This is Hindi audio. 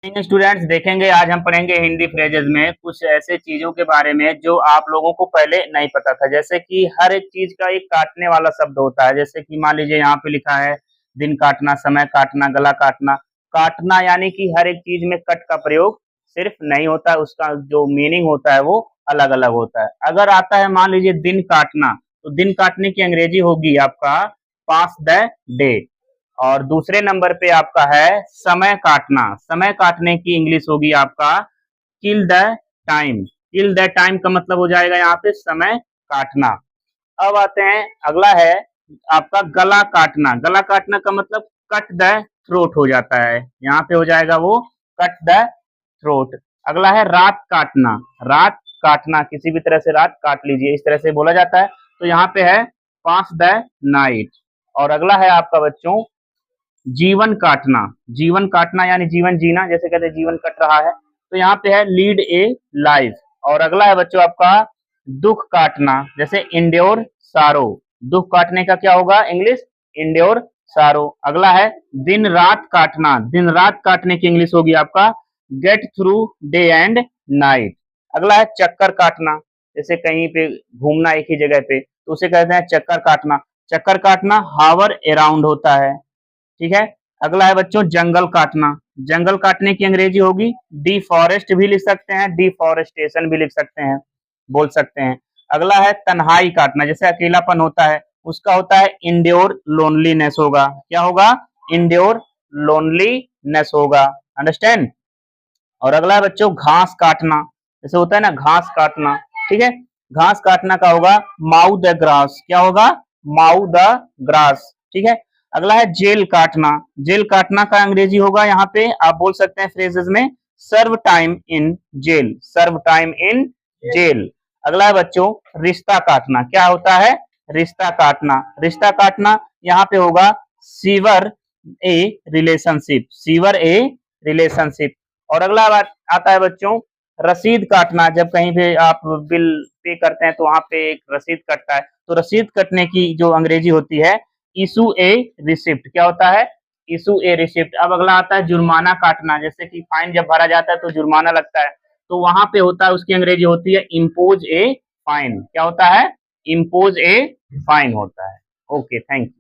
स्टूडेंट्स देखेंगे, आज हम पढ़ेंगे हिंदी फ्रेजेस में कुछ ऐसे चीजों के बारे में जो आप लोगों को पहले नहीं पता था। जैसे कि हर एक चीज का एक काटने वाला शब्द होता है। जैसे कि मान लीजिए यहाँ पे लिखा है दिन काटना, समय काटना, गला काटना। काटना यानी कि हर एक चीज में कट का प्रयोग सिर्फ नहीं होता है, उसका जो मीनिंग होता है वो अलग अलग होता है। अगर आता है मान लीजिए दिन काटना, तो दिन काटने की अंग्रेजी होगी आपका पास द डे। और दूसरे नंबर पे आपका है समय काटना। समय काटने की इंग्लिश होगी आपका kill the time. Kill the time का मतलब हो जाएगा यहाँ पे समय काटना। अब आते हैं, अगला है आपका गला काटना। गला काटना का मतलब कट द थ्रोट हो जाता है, यहाँ पे हो जाएगा वो कट द थ्रोट। अगला है रात काटना। रात काटना, किसी भी तरह से रात काट लीजिए, इस तरह से बोला जाता है। तो यहाँ पे है पास द नाइट। और अगला है आपका बच्चों जीवन काटना। जीवन काटना यानी जीवन जीना, जैसे कहते हैं जीवन कट रहा है, तो यहाँ पे है लीड ए लाइफ। और अगला है बच्चों आपका दुख काटना, जैसे इंड्योर सारो। दुख काटने का क्या होगा इंग्लिश? इंड्योर सारो। अगला है दिन रात काटना। दिन रात काटने की इंग्लिश होगी आपका get through day and night. अगला है चक्कर काटना, जैसे कहीं पे घूमना एक ही जगह पे, तो उसे कहते हैं चक्कर काटना। चक्कर काटना हावर अराउंड होता है, ठीक है। अगला है बच्चों जंगल काटना। जंगल काटने की अंग्रेजी होगी डिफॉरेस्ट भी लिख सकते हैं, डिफॉरेस्टेशन भी लिख सकते हैं, बोल सकते हैं। अगला है तन्हाई काटना, जैसे अकेलापन होता है उसका होता है इंड्योर लोनलीनेस होगा। क्या होगा? इंड्योर लोनलीनेस होगा। अंडरस्टैंड? और अगला है बच्चों घास काटना, जैसे होता है ना घास काटना, ठीक है। घास काटना का होगा माउ द ग्रास। क्या होगा? माउ द ग्रास, ठीक है। अगला है जेल काटना। जेल काटना का अंग्रेजी होगा यहाँ पे आप बोल सकते हैं फ्रेजेस में serve time in jail. Serve time in jail. अगला है बच्चों रिश्ता काटना। क्या होता है? रिश्ता काटना। रिश्ता काटना यहाँ पे होगा सीवर ए रिलेशनशिप। सीवर ए रिलेशनशिप। और अगला बात आता है बच्चों रसीद काटना। जब कहीं पे आप बिल पे करते हैं तो वहां पे एक रसीद कटता है, तो रसीद कटने की जो अंग्रेजी होती है इशू ए रिसिप्ट। क्या होता है? इशू ए रिसिप्ट। अब अगला आता है जुर्माना काटना, जैसे कि फाइन जब भरा जाता है तो जुर्माना लगता है, तो वहां पे होता है उसकी अंग्रेजी होती है इम्पोज ए फाइन। क्या होता है? इम्पोज ए फाइन होता है। Okay, thank you.